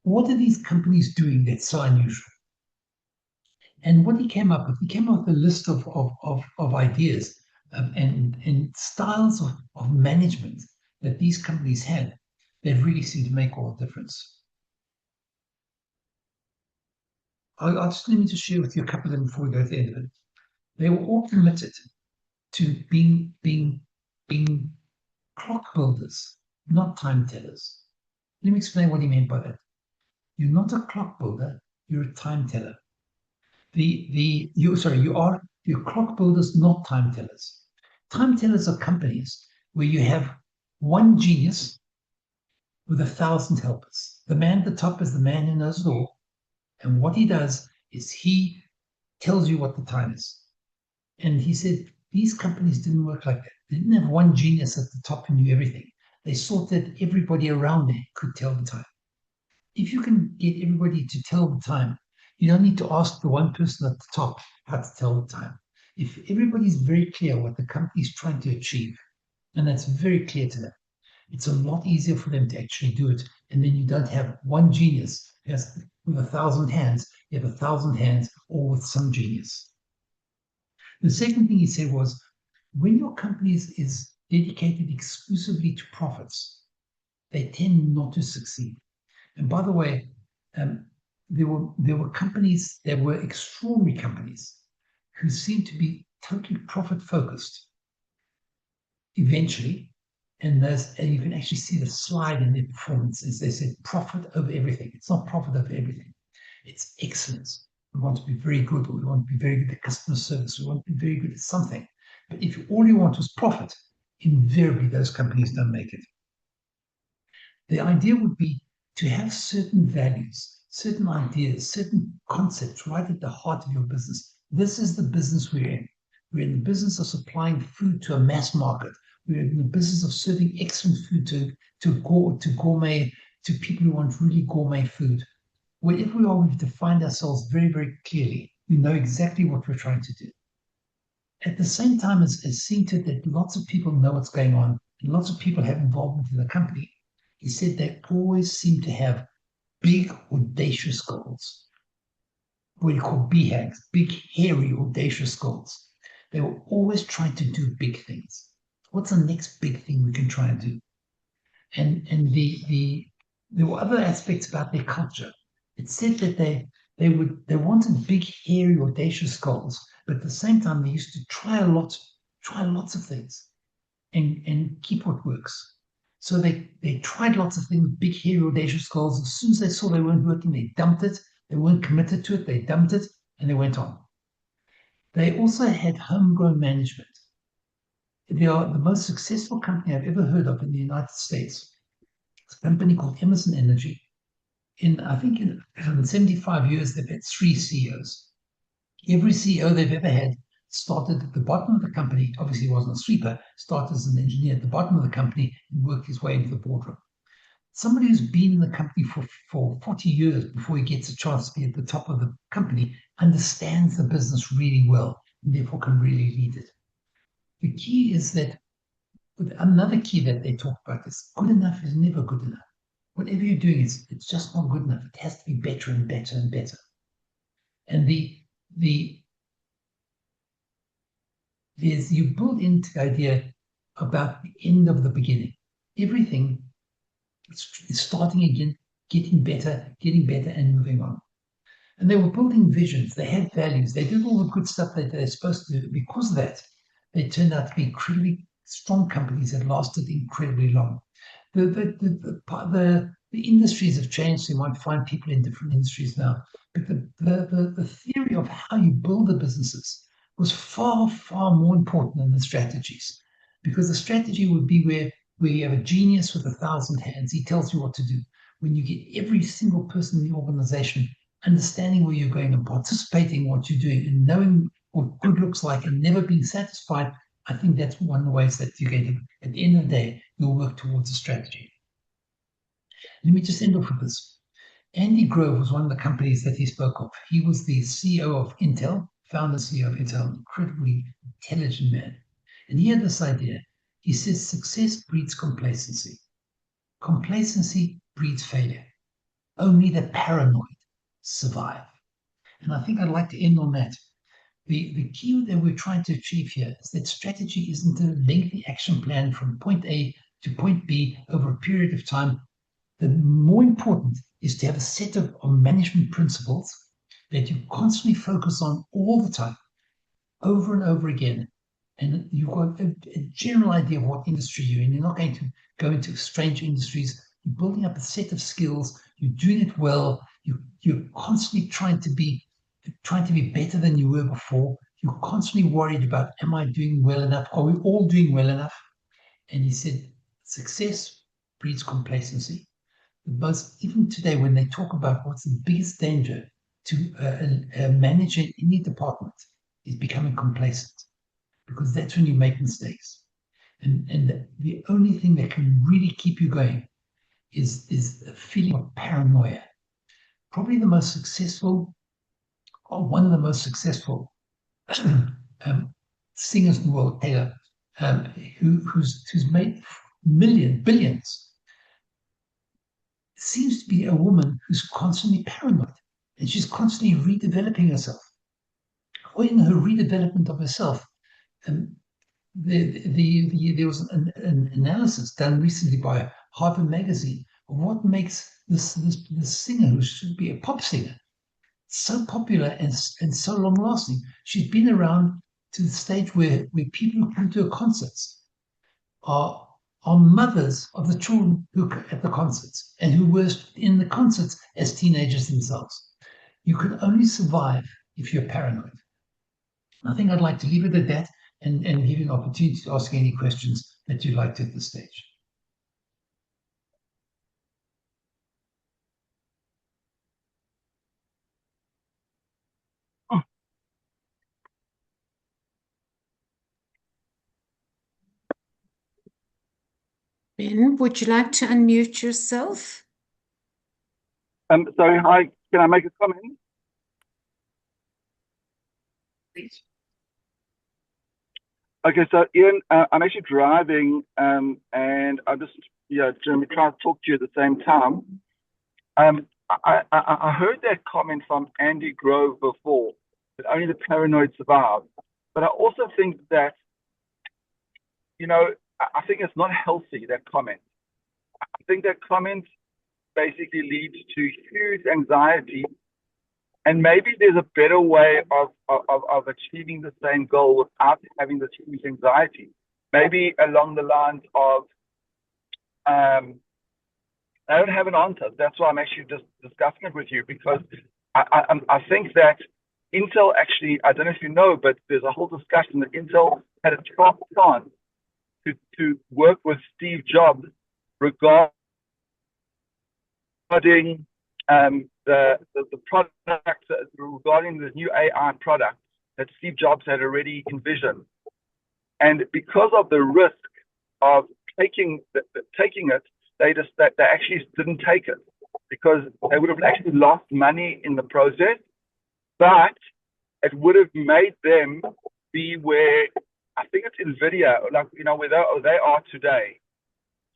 What are these companies doing that's so unusual? And what he came up with a list of ideas and styles of management that these companies had that really seem to make all the difference. Let me just share with you a couple of them before we go to the end of it. They were all committed to being clock builders, not time tellers. Let me explain what he meant by that. You're not a clock builder, you're a time teller. You're clock builders, not time tellers. Time tellers are companies where you have one genius with 1,000 helpers. The man at the top is the man who knows it all. And what he does is he tells you what the time is. And he said these companies didn't work like that. They didn't have one genius at the top who knew everything. They saw that everybody around there could tell the time. If you can get everybody to tell the time, you don't need to ask the one person at the top how to tell the time. If everybody's very clear what the company's trying to achieve, and that's very clear to them, it's a lot easier for them to actually do it. And then you don't have one genius with 1,000 hands. You have 1,000 hands, all with some genius. The second thing he said was, when your company is dedicated exclusively to profits, they tend not to succeed. And by the way, there were companies that were extraordinary companies who seem to be totally profit focused eventually. And you can actually see the slide in their performances. They said profit over everything. It's not profit over everything. It's excellence. We want to be very good, or we want to be very good at customer service. We want to be very good at something. But if all you want is profit, invariably those companies don't make it. The idea would be to have certain values, certain ideas, certain concepts right at the heart of your business. This is the business we're in. We're in the business of supplying food to a mass market. We're in the business of serving excellent food to gourmet, to people who want really gourmet food. Wherever we are, we've defined ourselves very, very clearly. We know exactly what we're trying to do. At the same time as seeing to it that lots of people know what's going on and lots of people have involvement in the company, he said they always seem to have big, audacious goals. What you call BHAGs, big, hairy, audacious goals. They were always trying to do big things. What's the next big thing we can try and do? And there were other aspects about their culture. It said that they wanted big, hairy, audacious goals, but at the same time they used to try lots of things and keep what works. So they tried lots of things, big, hairy, audacious goals. As soon as they saw they weren't working, they dumped it. They weren't committed to it. They dumped it and they went on. They also had homegrown management. They are the most successful company I've ever heard of in the United States. It's a company called Emerson Energy. I think in 75 years, they've had 3 CEOs. Every CEO they've ever had started at the bottom of the company. Obviously, he wasn't a sweeper, started as an engineer at the bottom of the company and worked his way into the boardroom. Somebody who's been in the company for 40 years before he gets a chance to be at the top of the company understands the business really well and therefore can really lead it. The key is that another key that they talk about is good enough is never good enough. Whatever you're doing, it's just not good enough. It has to be better and better and better. And you build into the idea about the end of the beginning. Everything is starting again, getting better, and moving on. And they were building visions. They had values. They did all the good stuff that they're supposed to do. Because of that, they turned out to be incredibly strong companies that lasted incredibly long. The industries have changed. So you might find people in different industries now. But the theory of how you build the businesses was far, far more important than the strategies. Because the strategy would be where you have a genius with 1,000 hands. He tells you what to do. When you get every single person in the organization understanding where you're going and participating in what you're doing and knowing what good looks like and never being satisfied, I think that's one of the ways that you're going to, at the end of the day, you'll work towards a strategy. Let me just end off with this. Andy Grove was one of the companies that he spoke of. He was the CEO of Intel, founder CEO of Intel, incredibly intelligent man. And he had this idea. He says success breeds complacency. Complacency breeds failure. Only the paranoid survive. And I think I'd like to end on that. The key that we're trying to achieve here is that strategy isn't a lengthy action plan from point A to point B over a period of time. The more important is to have a set of management principles that you constantly focus on all the time, over and over again. And you've got a general idea of what industry you're in. You're not going to go into strange industries. You're building up a set of skills. You're doing it well. You're constantly trying to be better than you were before. You're constantly worried about, am I doing well enough? Are we all doing well enough? And he said, success breeds complacency. Even today, when they talk about what's the biggest danger to a manager in any department is becoming complacent, because that's when you make mistakes. And the only thing that can really keep you going is a feeling of paranoia. Probably the most successful, or one of the most successful singers in the world, Taylor, who's made billions, seems to be a woman who's constantly paranoid, and she's constantly redeveloping herself. Or in her redevelopment of herself, there was an analysis done recently by Harvard Magazine of what makes this singer, who should be a pop singer, so popular and so long lasting. She's been around to the stage where people who come to her concerts are mothers of the children who at the concerts and who were in the concerts as teenagers themselves. You can only survive if you're paranoid. I think I'd like to leave it at that and give you an opportunity to ask any questions that you'd like to at this stage. Ben, would you like to unmute yourself? Sorry, hi. Can I make a comment? Please. Okay, so Ian, I'm actually driving, and I'm just trying to talk to you at the same time. I heard that comment from Andy Grove before, that only the paranoid survive. But I also think that, I think it's not healthy, that comment. I think that comment basically leads to huge anxiety. And maybe there's a better way of achieving the same goal without having this huge anxiety. Maybe along the lines of, I don't have an answer. That's why I'm actually just discussing it with you, because I think that Intel actually, I don't know if you know, but there's a whole discussion that Intel had a 12 chance to work with Steve Jobs regarding the product, regarding the new AI product that Steve Jobs had already envisioned. And because of the risk of taking it, they actually didn't take it, because they would have actually lost money in the process, but it would have made them be where, I think it's NVIDIA, like, where they are today.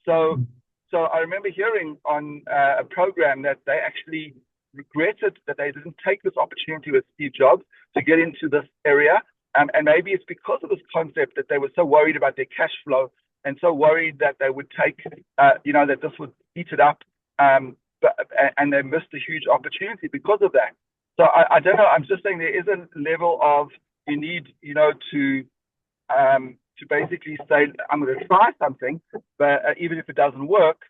So I remember hearing on a program that they actually regretted that they didn't take this opportunity with Steve Jobs to get into this area. And maybe it's because of this concept that they were so worried about their cash flow and so worried that they would take, that this would eat it up. And they missed a huge opportunity because of that. So I don't know. I'm just saying there is a level of, you need, to basically say, I'm going to try something, but even if it doesn't work,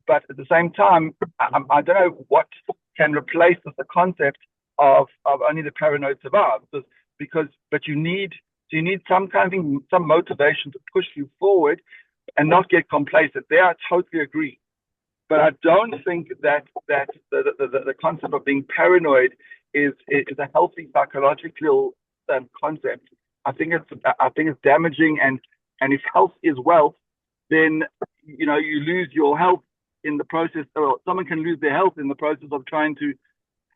but at the same time, I don't know what can replace the concept of only the paranoid survive, but you need some motivation to push you forward and not get complacent. There, I totally agree. But I don't think that the concept of being paranoid is a healthy psychological concept. I think it's damaging, and if health is wealth, then you lose your health in the process, or someone can lose their health in the process of trying to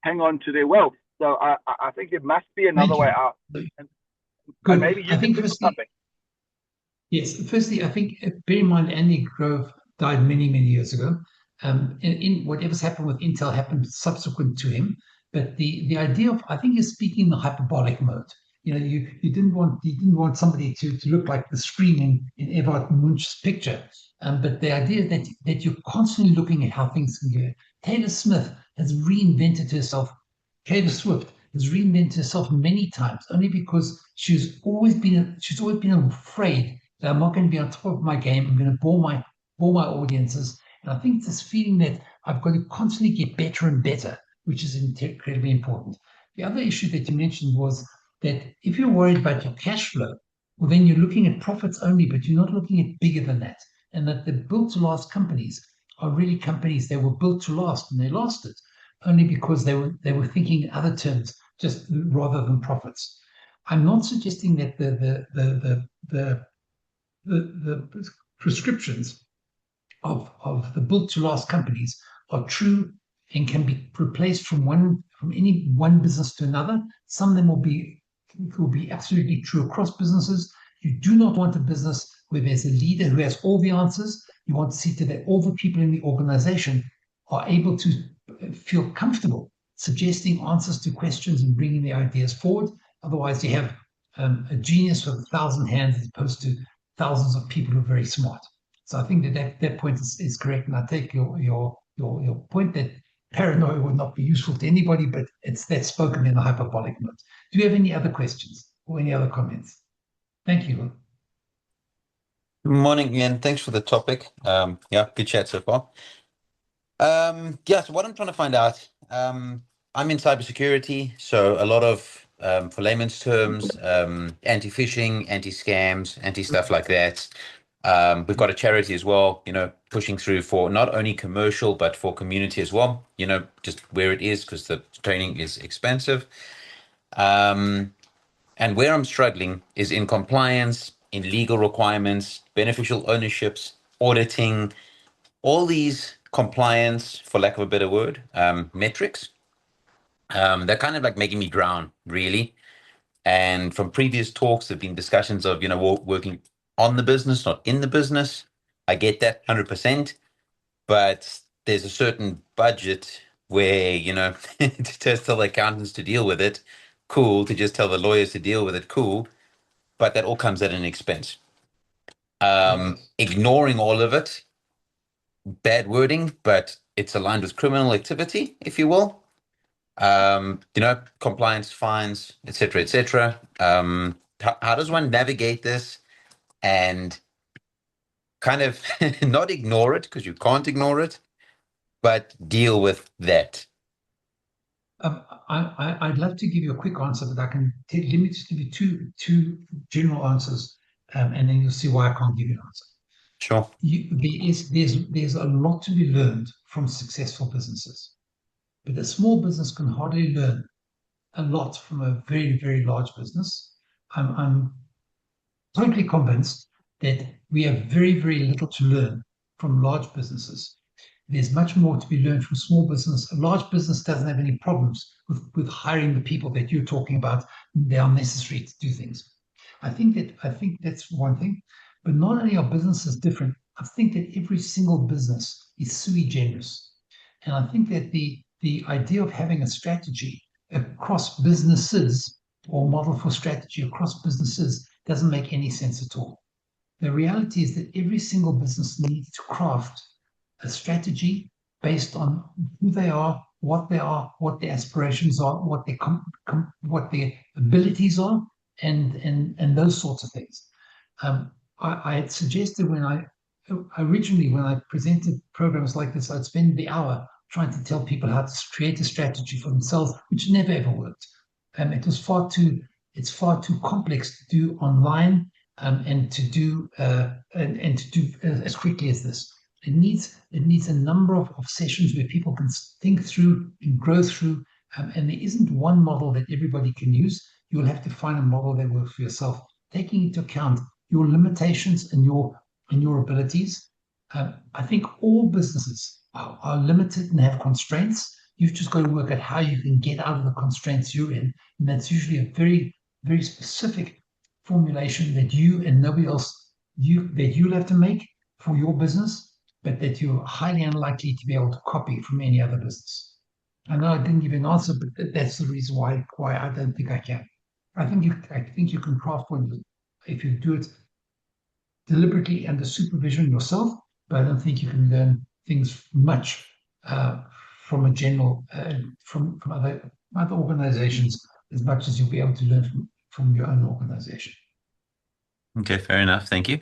hang on to their wealth. So I think it must be another way out. Good. Maybe you can do something. Yes. Firstly, I think bear in mind Andy Grove died many, many years ago. In whatever's happened with Intel happened subsequent to him. But the idea of, I think, is speaking in the hyperbolic mode. You didn't want somebody to look like the screen in Everard Munch's picture. But the idea that you're constantly looking at how things can go. Taylor Smith has reinvented herself. Taylor Swift has reinvented herself many times, only because she's always been afraid that I'm not going to be on top of my game. I'm going to bore my audiences. And I think this feeling that I've got to constantly get better and better, which is incredibly important. The other issue that you mentioned was that if you're worried about your cash flow, well, then you're looking at profits only, but you're not looking at bigger than that. And that the built to last companies are really companies that were built to last, and they lasted only because they were thinking in other terms, just rather than profits. I'm not suggesting that the prescriptions of the built to last companies are true and can be replaced from any one business to another. Some of them will be absolutely true across businesses. You do not want a business where there's a leader who has all the answers. You want to see to that all the people in the organization are able to feel comfortable suggesting answers to questions and bringing their ideas forward. Otherwise, you have a genius with 1,000 hands as opposed to thousands of people who are very smart. So I think that point is correct, and I take your point that paranoia would not be useful to anybody, but that's spoken in a hyperbolic note. Do you have any other questions or any other comments? Thank you. Good morning, Ian. Thanks for the topic. Yeah, good chat so far. Yeah, so what I'm trying to find out, I'm in cybersecurity, so a lot of, for layman's terms, anti-phishing, anti-scams, anti-stuff like that. We've got a charity as well, pushing through for not only commercial, but for community as well, just where it is, because the training is expensive. And where I'm struggling is in compliance, in legal requirements, beneficial ownerships, auditing, all these compliance, for lack of a better word, metrics. They're kind of like making me drown, really. And from previous talks, there've been discussions of, working on the business, not in the business. I get that 100%, but there's a certain budget where, to just tell the accountants to deal with it, cool. To just tell the lawyers to deal with it, cool. But that all comes at an expense. Ignoring all of it, bad wording, but it's aligned with criminal activity, if you will. Compliance, fines, etc., etc. How does one navigate this and kind of not ignore it, because you can't ignore it, but deal with that? I'd love to give you a quick answer, but let me just give you two general answers, and then you'll see why I can't give you an answer. Sure. There's a lot to be learned from successful businesses, but a small business can hardly learn a lot from a very, very large business. I'm totally convinced that we have very, very little to learn from large businesses. There's much more to be learned from small business. A large business doesn't have any problems with hiring the people that you're talking about. They are necessary to do things. I think that's one thing. But not only are businesses different, I think that every single business is sui generis. And I think that the idea of having a strategy across businesses or model for strategy across businesses doesn't make any sense at all. The reality is that every single business needs to craft a strategy based on who they are, what their aspirations are, what their abilities are, and those sorts of things. I had suggested when I presented programs like this, I'd spend the hour trying to tell people how to create a strategy for themselves, which never ever worked. It's far too complex to do online, and to do as quickly as this. It needs a number of sessions where people can think through and grow through, and there isn't one model that everybody can use. You will have to find a model that works for yourself, taking into account your limitations and your abilities. I think all businesses are limited and have constraints. You've just got to work at how you can get out of the constraints you're in, and that's usually a very, very specific formulation that you and nobody else you'll have to make for your business, but that you're highly unlikely to be able to copy from any other business. I know I didn't give you an answer, but that's the reason why I don't think I can. I think you can craft one if you do it deliberately under supervision yourself, but I don't think you can learn things much from a general from other organizations as much as you'll be able to learn from your own organization. Okay, fair enough. Thank you.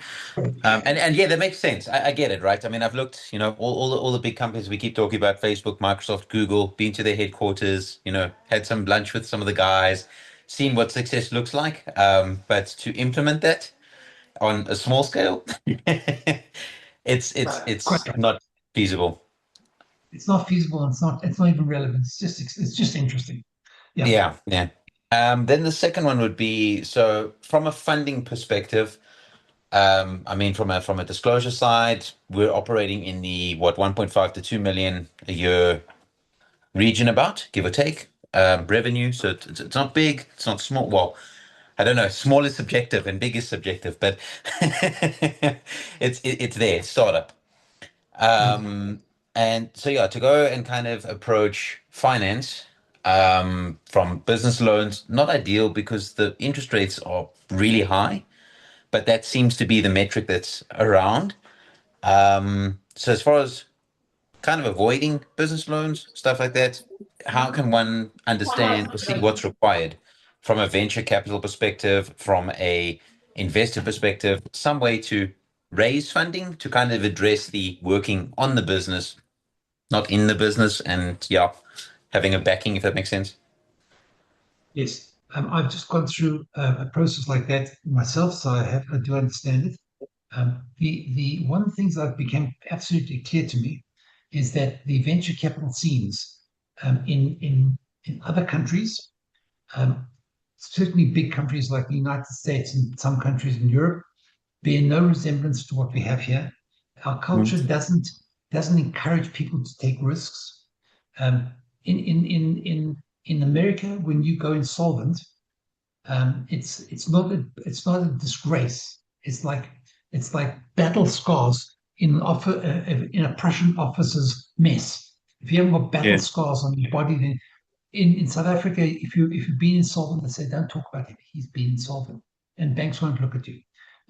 And yeah, that makes sense. I get it, right? I mean, I've looked, all the big companies we keep talking about, Facebook, Microsoft, Google, been to their headquarters, had some lunch with some of the guys, seen what success looks like. But to implement that on a small scale, it's not feasible. It's not feasible. It's not even relevant. It's just interesting. Yeah. Then the second one would be, so from a funding perspective, I mean, from a disclosure side, we're operating in the 1.5 to 2 million a year region, about, give or take, revenue. So it's not big, it's not small. Well, I don't know. Small is subjective and big is subjective, but it's there, startup. And so yeah, to go and kind of approach finance from business loans, not ideal because the interest rates are really high, but that seems to be the metric that's around. So as far as kind of avoiding business loans, stuff like that. How can one understand or see what's required from a venture capital perspective, from a investor perspective, some way to raise funding to kind of address the working on the business, not in the business, and yeah, having a backing, if that makes sense. Yes, I've just gone through a process like that myself, so I do understand it. The one of the things that became absolutely clear to me is that the venture capital scenes in other countries, um, certainly big countries like the United States and some countries in Europe, bear no resemblance to what we have here. Our culture doesn't encourage people to take risks. Um, in America, when you go insolvent, it's not a disgrace. It's like battle scars in a Prussian officer's mess. If you haven't got battle Yeah. scars on your body, then in South Africa, if you've been insolvent, they say don't talk about him. He's been insolvent, and banks won't look at you.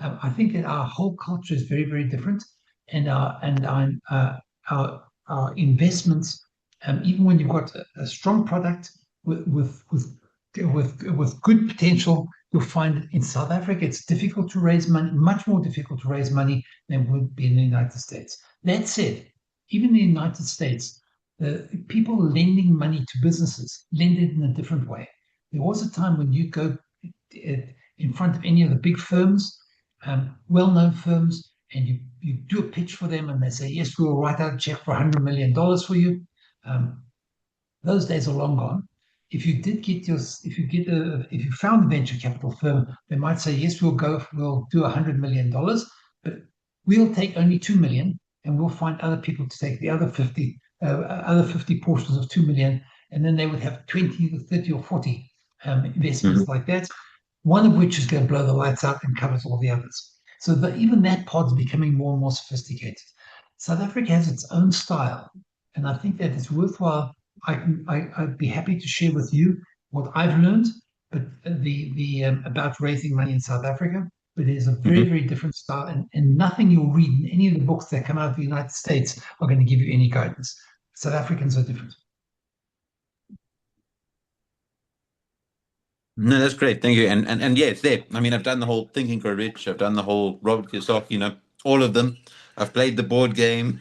I think that our whole culture is very very different, and our investments, even when you've got a strong product with good potential, you'll find in South Africa it's difficult to raise money, much more difficult to raise money than would be in the United States. That said, even in the United States, people lending money to businesses lend it in a different way. There was a time when you go in front of any of the big firms, well-known firms, and you do a pitch for them, and they say, "Yes, we will write out a check for $100 million for you." Um, those days are long gone. If you found a venture capital firm, they might say, "Yes, we'll do $100 million, but we'll take only 2 million, and we'll find other people to take the other 50 portions of 2 million," and then they would have 20 or 30 or 40 investments like that, one of which is going to blow the lights out and covers all the others. So even that pod's becoming more and more sophisticated. South Africa has its own style, and I think that it's worthwhile. I'd be happy to share with you what I've learned, but about raising money in South Africa. But it is a very, Mhm. very different style, and nothing you'll read in any of the books that come out of the United States are going to give you any guidance. South Africans are different. No, that's great. Thank you. And yeah, it's there. I mean, I've done the whole Think and Grow Rich. I've done the whole Robert Kiyosaki, all of them. I've played the board game.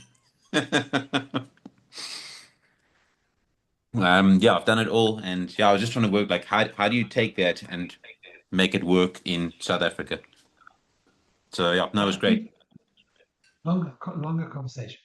Yeah, I've done it all. And yeah, I was just trying to work like how do you take that and make it work in South Africa? So yeah, no, it was great. Longer conversation.